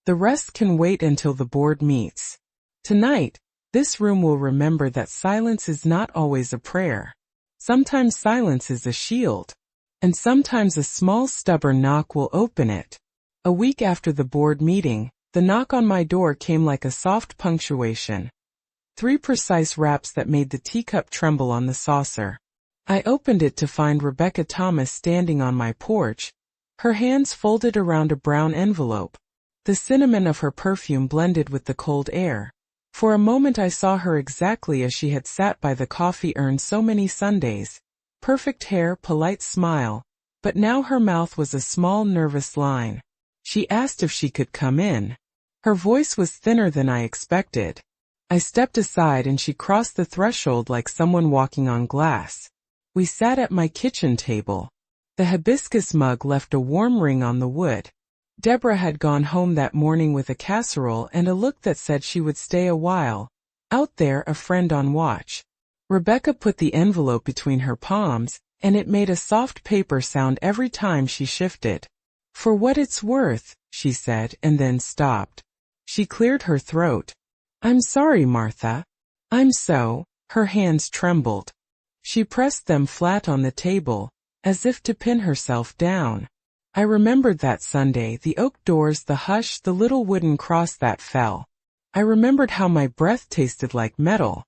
The rest can wait until the board meets. Tonight, this room will remember that silence is not always a prayer. Sometimes silence is a shield. And sometimes a small stubborn knock will open it. A week after the board meeting, the knock on my door came like a soft punctuation. 3 precise raps that made the teacup tremble on the saucer. I opened it to find Rebecca Thomas standing on my porch, her hands folded around a brown envelope. The cinnamon of her perfume blended with the cold air. For a moment I saw her exactly as she had sat by the coffee urn so many Sundays. Perfect hair, polite smile, but now her mouth was a small nervous line. She asked if she could come in. Her voice was thinner than I expected. I stepped aside and she crossed the threshold like someone walking on glass. We sat at my kitchen table. The hibiscus mug left a warm ring on the wood. Deborah had gone home that morning with a casserole and a look that said she would stay a while. Out there, a friend on watch. Rebecca put the envelope between her palms, and it made a soft paper sound every time she shifted. "For what it's worth," she said, and then stopped. She cleared her throat. "I'm sorry, Martha. Her hands trembled. She pressed them flat on the table, as if to pin herself down. I remembered that Sunday, the oak doors, the hush, the little wooden cross that fell. I remembered how my breath tasted like metal.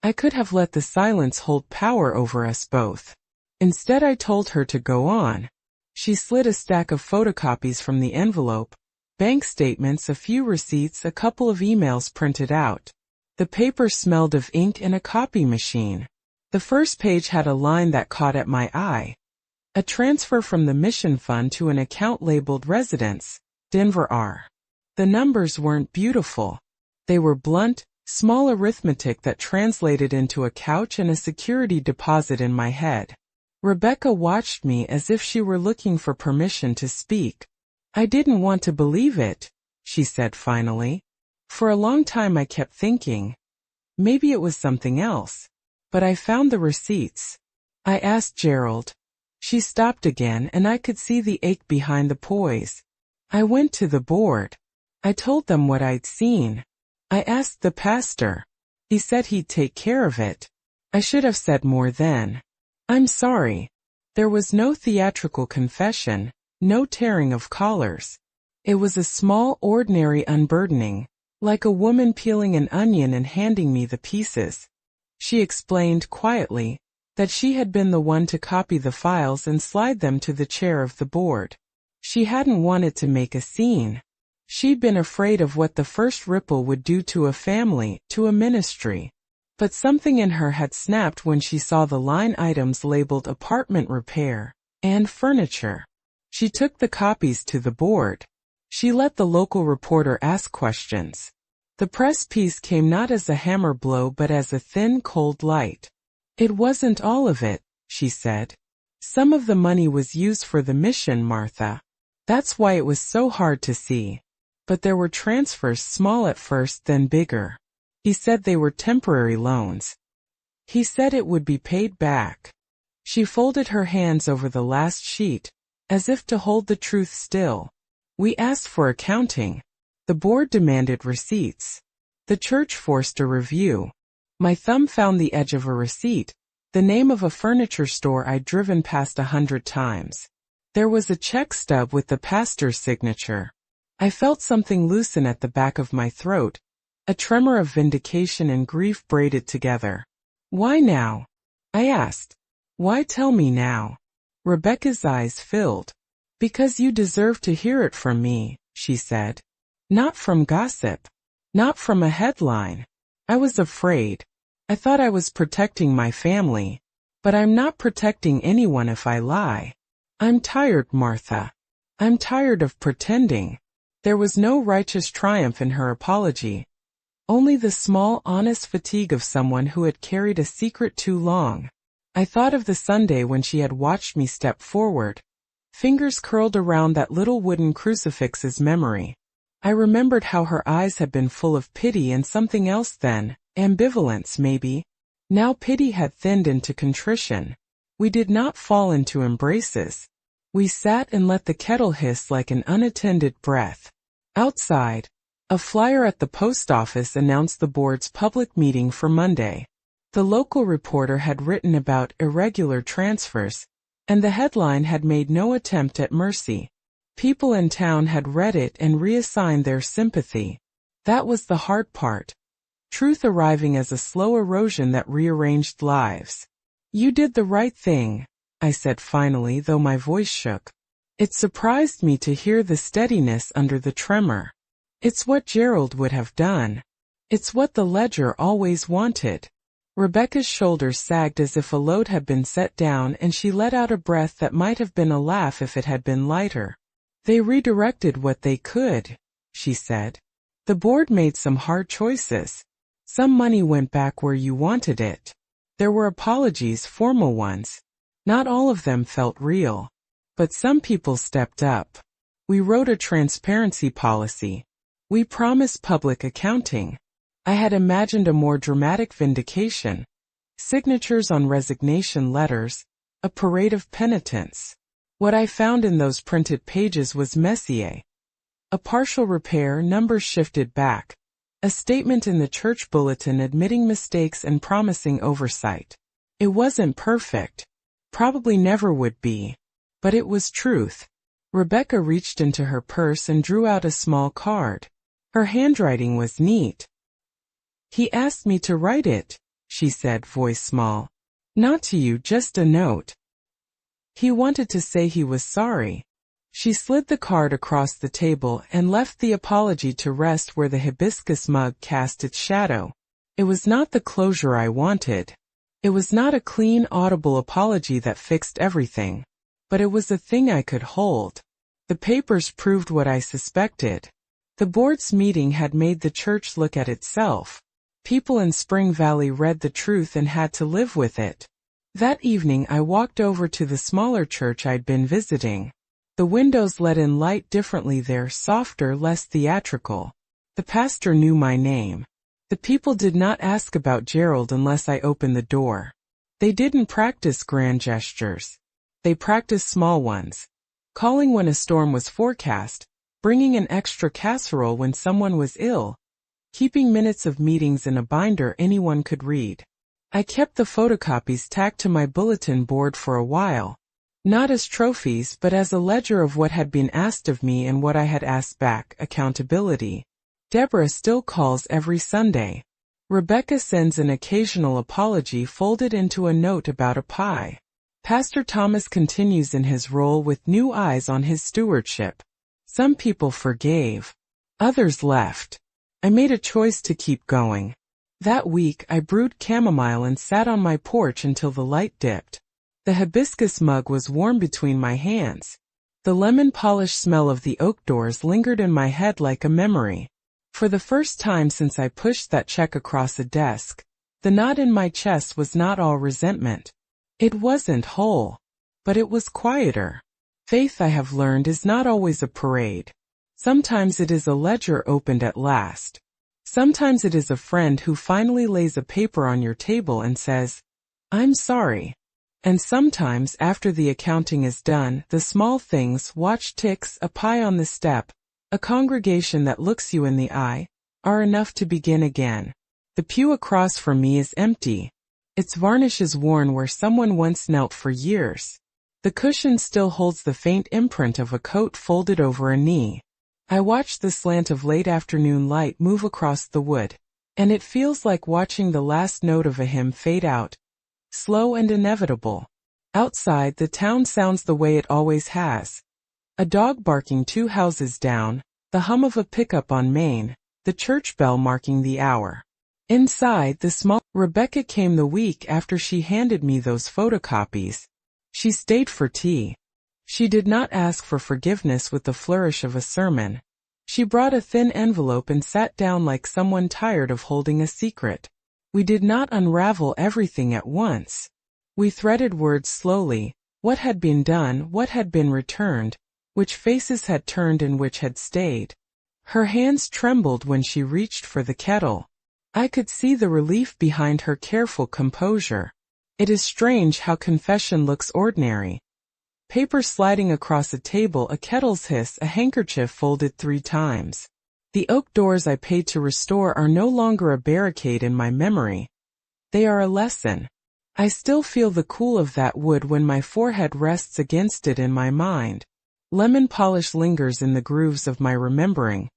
I could have let the silence hold power over us both. Instead I told her to go on. She slid a stack of photocopies from the envelope, bank statements, a few receipts, a couple of emails printed out. The paper smelled of ink and a copy machine. The first page had a line that caught at my eye. A transfer from the mission fund to an account labeled Residence, Denver R. The numbers weren't beautiful. They were blunt, small arithmetic that translated into a couch and a security deposit in my head. Rebecca watched me as if she were looking for permission to speak. "I didn't want to believe it," she said finally. "For a long time I kept thinking, maybe it was something else. But I found the receipts. I asked Gerald." She stopped again and I could see the ache behind the poise. "I went to the board. I told them what I'd seen. I asked the pastor. He said he'd take care of it. I should have said more then. I'm sorry." There was no theatrical confession, no tearing of collars. It was a small, ordinary unburdening, like a woman peeling an onion and handing me the pieces. She explained quietly that she had been the one to copy the files and slide them to the chair of the board. She hadn't wanted to make a scene. She'd been afraid of what the first ripple would do to a family, to a ministry. But something in her had snapped when she saw the line items labeled apartment repair and furniture. She took the copies to the board. She let the local reporter ask questions. The press piece came not as a hammer blow but as a thin, cold light. "It wasn't all of it," she said. "Some of the money was used for the mission, Martha. That's why it was so hard to see. But there were transfers, small at first, then bigger. He said they were temporary loans. He said it would be paid back." She folded her hands over the last sheet, as if to hold the truth still. "We asked for accounting. The board demanded receipts. The church forced a review. My thumb found the edge of a receipt, the name of a furniture store I'd driven past 100 times. There was a check stub with the pastor's signature. I felt something loosen at the back of my throat, a tremor of vindication and grief braided together. "Why now?" I asked. "Why tell me now?" Rebecca's eyes filled. "Because you deserve to hear it from me," she said. "Not from gossip. Not from a headline. I was afraid. I thought I was protecting my family. But I'm not protecting anyone if I lie. I'm tired, Martha. I'm tired of pretending." There was no righteous triumph in her apology. Only the small, honest fatigue of someone who had carried a secret too long. I thought of the Sunday when she had watched me step forward, fingers curled around that little wooden crucifix's memory. I remembered how her eyes had been full of pity and something else then, ambivalence maybe. Now pity had thinned into contrition. We did not fall into embraces. We sat and let the kettle hiss like an unattended breath. Outside, a flyer at the post office announced the board's public meeting for Monday. The local reporter had written about irregular transfers, and the headline had made no attempt at mercy. People in town had read it and reassigned their sympathy. That was the hard part. Truth arriving as a slow erosion that rearranged lives. "You did the right thing," I said finally, though my voice shook. It surprised me to hear the steadiness under the tremor. "It's what Gerald would have done. It's what the Ledger always wanted." Rebecca's shoulders sagged as if a load had been set down, and she let out a breath that might have been a laugh if it had been lighter. "They redirected what they could," she said. "The board made some hard choices. Some money went back where you wanted it. There were apologies, formal ones. Not all of them felt real. But some people stepped up. We wrote a transparency policy. We promised public accounting. I had imagined a more dramatic vindication. Signatures on resignation letters, a parade of penitence. What I found in those printed pages was Messier. A partial repair, numbers shifted back. A statement in the church bulletin admitting mistakes and promising oversight. It wasn't perfect. Probably never would be. But it was truth. Rebecca reached into her purse and drew out a small card. Her handwriting was neat. "He asked me to write it," she said, voice small. "Not to you, just a note. He wanted to say he was sorry." She slid the card across the table and left the apology to rest where the hibiscus mug cast its shadow. It was not the closure I wanted. It was not a clean, audible apology that fixed everything. But it was a thing I could hold. The papers proved what I suspected. The board's meeting had made the church look at itself. People in Spring Valley read the truth and had to live with it. That evening I walked over to the smaller church I'd been visiting. The windows let in light differently there, softer, less theatrical. The pastor knew my name. The people did not ask about Gerald unless I opened the door. They didn't practice grand gestures. They practiced small ones. Calling when a storm was forecast, bringing an extra casserole when someone was ill, keeping minutes of meetings in a binder anyone could read. I kept the photocopies tacked to my bulletin board for a while. Not as trophies, but as a ledger of what had been asked of me and what I had asked back, accountability. Deborah still calls every Sunday. Rebecca sends an occasional apology folded into a note about a pie. Pastor Thomas continues in his role with new eyes on his stewardship. Some people forgave. Others left. I made a choice to keep going. That week I brewed chamomile and sat on my porch until the light dipped. The hibiscus mug was warm between my hands. The lemon-polished smell of the oak doors lingered in my head like a memory. For the first time since I pushed that check across a desk, the knot in my chest was not all resentment. It wasn't whole. But it was quieter. Faith, I have learned, is not always a parade. Sometimes it is a ledger opened at last. Sometimes it is a friend who finally lays a paper on your table and says, "I'm sorry." And sometimes, after the accounting is done, the small things, watch ticks, a pie on the step, a congregation that looks you in the eye, are enough to begin again. The pew across from me is empty. Its varnish is worn where someone once knelt for years. The cushion still holds the faint imprint of a coat folded over a knee. I watch the slant of late afternoon light move across the wood, and it feels like watching the last note of a hymn fade out, slow and inevitable. Outside, the town sounds the way it always has. A dog barking 2 houses down, the hum of a pickup on Main, the church bell marking the hour. Inside, the small Rebecca came the week after she handed me those photocopies. She stayed for tea. She did not ask for forgiveness with the flourish of a sermon. She brought a thin envelope and sat down like someone tired of holding a secret. We did not unravel everything at once. We threaded words slowly, what had been done, what had been returned, which faces had turned and which had stayed. Her hands trembled when she reached for the kettle. I could see the relief behind her careful composure. It is strange how confession looks ordinary. Paper sliding across a table, a kettle's hiss, a handkerchief folded 3 times. The oak doors I paid to restore are no longer a barricade in my memory. They are a lesson. I still feel the cool of that wood when my forehead rests against it in my mind. Lemon polish lingers in the grooves of my remembering.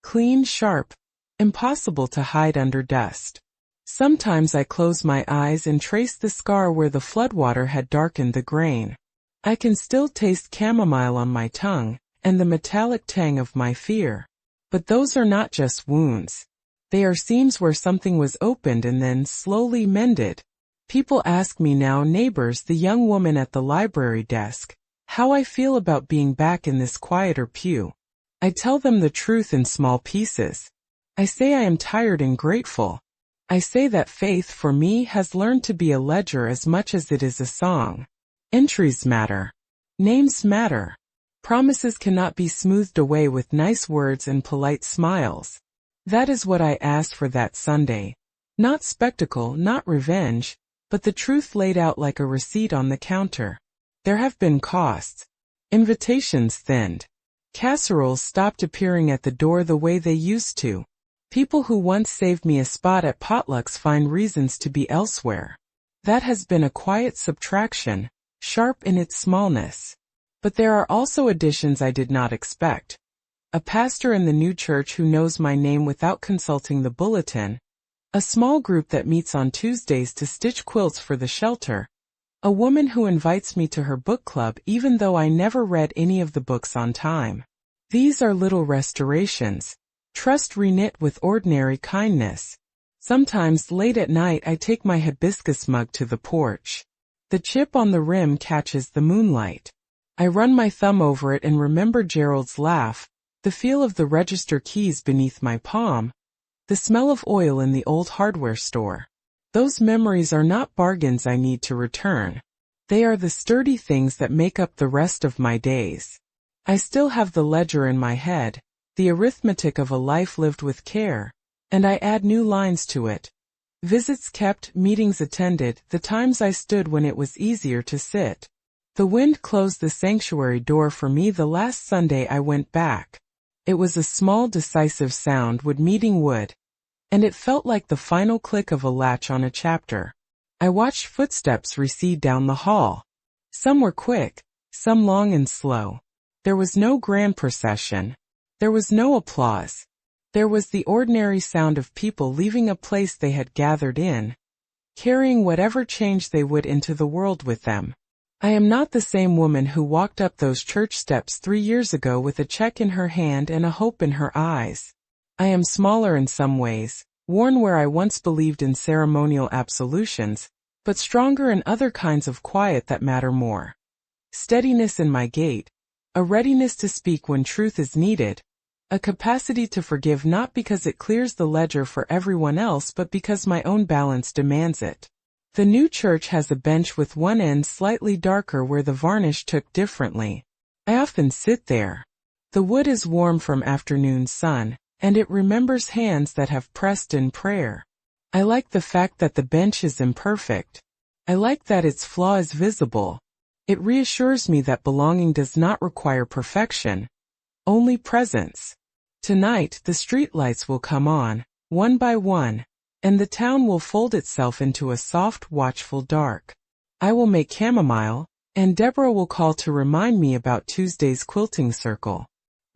Clean, sharp, impossible to hide under dust. Sometimes I close my eyes and trace the scar where the floodwater had darkened the grain. I can still taste chamomile on my tongue, and the metallic tang of my fear. But those are not just wounds. They are seams where something was opened and then slowly mended. People ask me now, neighbors, the young woman at the library desk, how I feel about being back in this quieter pew. I tell them the truth in small pieces. I say I am tired and grateful. I say that faith for me has learned to be a ledger as much as it is a song. Entries matter. Names matter. Promises cannot be smoothed away with nice words and polite smiles. That is what I asked for that Sunday. Not spectacle, not revenge, but the truth laid out like a receipt on the counter. There have been costs. Invitations thinned. Casseroles stopped appearing at the door the way they used to. People who once saved me a spot at potlucks find reasons to be elsewhere. That has been a quiet subtraction, sharp in its smallness. But there are also additions I did not expect. A pastor in the new church who knows my name without consulting the bulletin. A small group that meets on Tuesdays to stitch quilts for the shelter. A woman who invites me to her book club even though I never read any of the books on time. These are little restorations. Trust reknit with ordinary kindness. Sometimes late at night I take my hibiscus mug to the porch. The chip on the rim catches the moonlight. I run my thumb over it and remember Gerald's laugh, the feel of the register keys beneath my palm, the smell of oil in the old hardware store. Those memories are not bargains I need to return. They are the sturdy things that make up the rest of my days. I still have the ledger in my head, the arithmetic of a life lived with care, and I add new lines to it. Visits kept, meetings attended, the times I stood when it was easier to sit. The wind closed the sanctuary door for me the last Sunday I went back. It was a small decisive sound wood meeting wood, and it felt like the final click of a latch on a chapter. I watched footsteps recede down the hall. Some were quick, some long and slow. There was no grand procession. There was no applause. There was the ordinary sound of people leaving a place they had gathered in, carrying whatever change they would into the world with them. I am not the same woman who walked up those church steps 3 years ago with a check in her hand and a hope in her eyes. I am smaller in some ways, worn where I once believed in ceremonial absolutions, but stronger in other kinds of quiet that matter more. Steadiness in my gait, a readiness to speak when truth is needed, a capacity to forgive not because it clears the ledger for everyone else but because my own balance demands it. The new church has a bench with one end slightly darker where the varnish took differently. I often sit there. The wood is warm from afternoon sun, and it remembers hands that have pressed in prayer. I like the fact that the bench is imperfect. I like that its flaw is visible. It reassures me that belonging does not require perfection, only presence. Tonight the streetlights will come on, one by one, and the town will fold itself into a soft, watchful dark. I will make chamomile, and Deborah will call to remind me about Tuesday's quilting circle.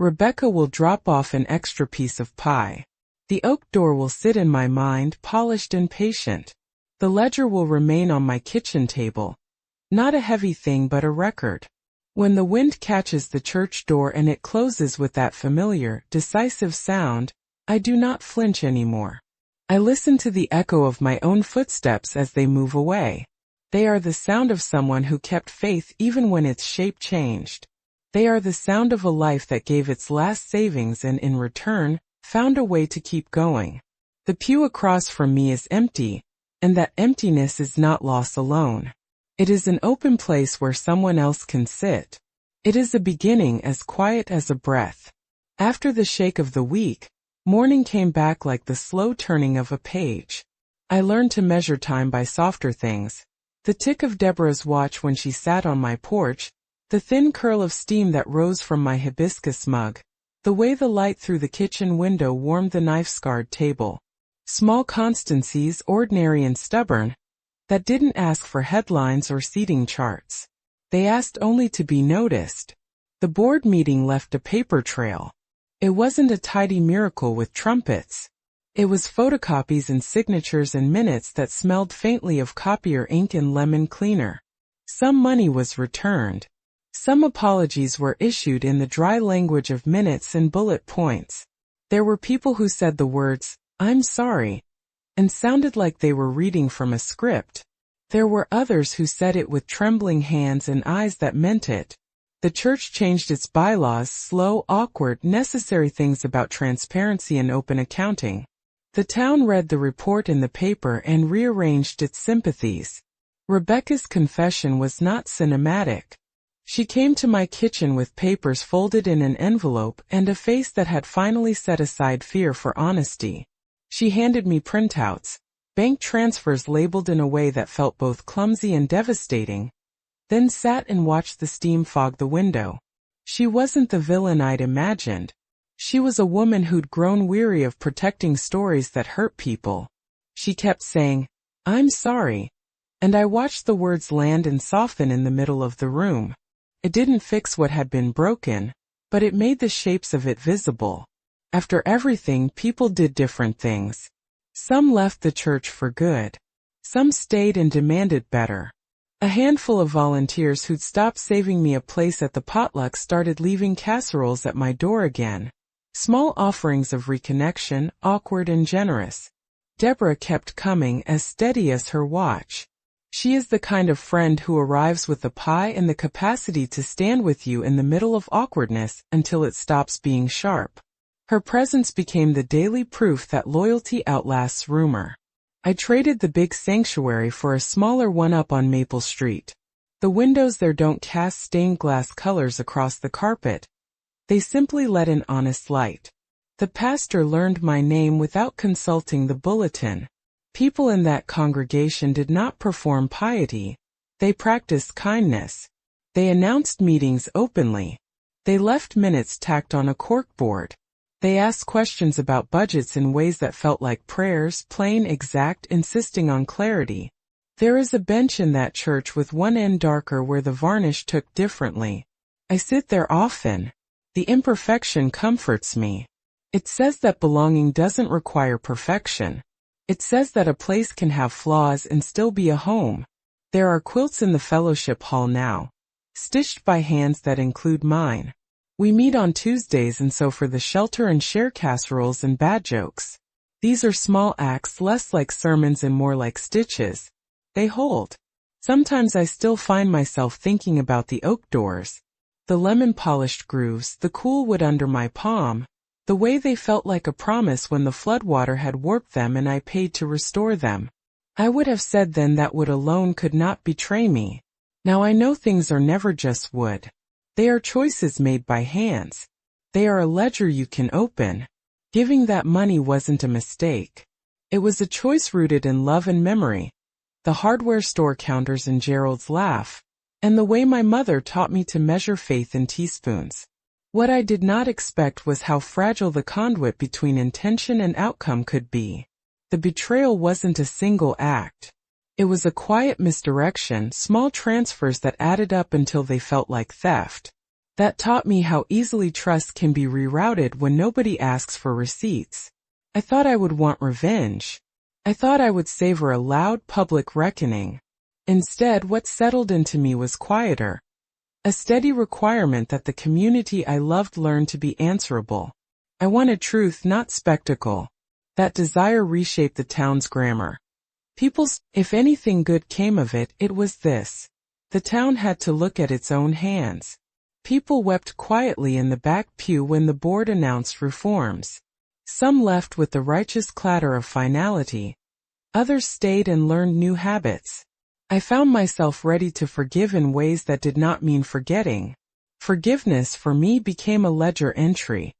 Rebecca will drop off an extra piece of pie. The oak door will sit in my mind, polished and patient. The ledger will remain on my kitchen table. Not a heavy thing but a record. When the wind catches the church door and it closes with that familiar, decisive sound, I do not flinch anymore. I listen to the echo of my own footsteps as they move away. They are the sound of someone who kept faith even when its shape changed. They are the sound of a life that gave its last savings and in return, found a way to keep going. The pew across from me is empty, and that emptiness is not loss alone. It is an open place where someone else can sit. It is a beginning as quiet as a breath. After the shake of the week, morning came back like the slow turning of a page. I learned to measure time by softer things. The tick of Deborah's watch when she sat on my porch, the thin curl of steam that rose from my hibiscus mug, the way the light through the kitchen window warmed the knife-scarred table. Small constancies, ordinary and stubborn, that didn't ask for headlines or seating charts. They asked only to be noticed. The board meeting left a paper trail. It wasn't a tidy miracle with trumpets. It was photocopies and signatures and minutes that smelled faintly of copier ink and lemon cleaner. Some money was returned. Some apologies were issued in the dry language of minutes and bullet points. There were people who said the words, "I'm sorry," and sounded like they were reading from a script. There were others who said it with trembling hands and eyes that meant it. The church changed its bylaws, slow, awkward, necessary things about transparency and open accounting. The town read the report in the paper and rearranged its sympathies. Rebecca's confession was not cinematic. She came to my kitchen with papers folded in an envelope and a face that had finally set aside fear for honesty. She handed me printouts, bank transfers labeled in a way that felt both clumsy and devastating, then sat and watched the steam fog the window. She wasn't the villain I'd imagined. She was a woman who'd grown weary of protecting stories that hurt people. She kept saying, "I'm sorry," and I watched the words land and soften in the middle of the room. It didn't fix what had been broken, but it made the shapes of it visible. After everything, people did different things. Some left the church for good. Some stayed and demanded better. A handful of volunteers who'd stopped saving me a place at the potluck started leaving casseroles at my door again. Small offerings of reconnection, awkward and generous. Deborah kept coming, as steady as her watch. She is the kind of friend who arrives with the pie and the capacity to stand with you in the middle of awkwardness until it stops being sharp. Her presence became the daily proof that loyalty outlasts rumor. I traded the big sanctuary for a smaller one up on Maple Street. The windows there don't cast stained glass colors across the carpet. They simply let in honest light. The pastor learned my name without consulting the bulletin. People in that congregation did not perform piety. They practiced kindness. They announced meetings openly. They left minutes tacked on a corkboard. They asked questions about budgets in ways that felt like prayers, plain, exact, insisting on clarity. There is a bench in that church with one end darker where the varnish took differently. I sit there often. The imperfection comforts me. It says that belonging doesn't require perfection. It says that a place can have flaws and still be a home. There are quilts in the fellowship hall now, stitched by hands that include mine. We meet on Tuesdays, and so for the shelter and share casseroles and bad jokes. These are small acts, less like sermons and more like stitches. They hold. Sometimes I still find myself thinking about the oak doors, the lemon-polished grooves, the cool wood under my palm, the way they felt like a promise when the floodwater had warped them and I paid to restore them. I would have said then that wood alone could not betray me. Now I know things are never just wood. They are choices made by hands. They are a ledger you can open. Giving that money wasn't a mistake. It was a choice rooted in love and memory. The hardware store counters and Gerald's laugh, and the way my mother taught me to measure faith in teaspoons. What I did not expect was how fragile the conduit between intention and outcome could be. The betrayal wasn't a single act. It was a quiet misdirection, small transfers that added up until they felt like theft. That taught me how easily trust can be rerouted when nobody asks for receipts. I thought I would want revenge. I thought I would savor a loud public reckoning. Instead, what settled into me was quieter. A steady requirement that the community I loved learn to be answerable. I wanted truth, not spectacle. That desire reshaped the town's grammar. If anything good came of it, it was this. The town had to look at its own hands. People wept quietly in the back pew when the board announced reforms. Some left with the righteous clatter of finality. Others stayed and learned new habits. I found myself ready to forgive in ways that did not mean forgetting. Forgiveness for me became a ledger entry.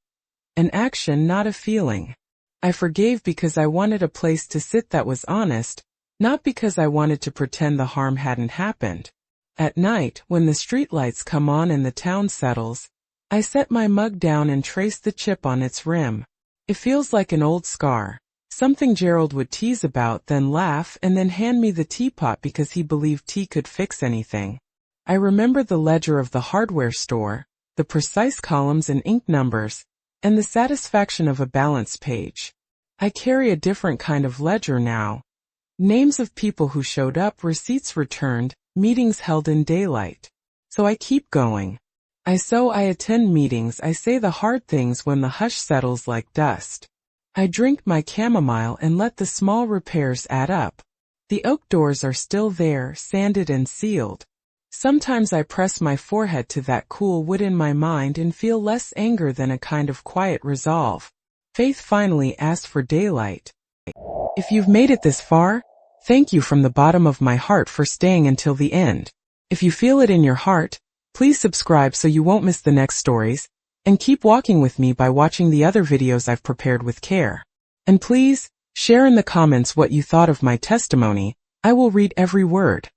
An action, not a feeling. I forgave because I wanted a place to sit that was honest, not because I wanted to pretend the harm hadn't happened. At night, when the streetlights come on and the town settles, I set my mug down and trace the chip on its rim. It feels like an old scar. Something Gerald would tease about, then laugh, and then hand me the teapot because he believed tea could fix anything. I remember the ledger of the hardware store, the precise columns and ink numbers, and the satisfaction of a balance page. I carry a different kind of ledger now. Names of people who showed up, receipts returned, meetings held in daylight. So I keep going. I attend meetings, I say the hard things when the hush settles like dust. I drink my chamomile and let the small repairs add up. The oak doors are still there, sanded and sealed. Sometimes I press my forehead to that cool wood in my mind and feel less anger than a kind of quiet resolve. Faith finally asked for daylight. If you've made it this far, thank you from the bottom of my heart for staying until the end. If you feel it in your heart, please subscribe so you won't miss the next stories, and keep walking with me by watching the other videos I've prepared with care. And please, share in the comments what you thought of my testimony. I will read every word.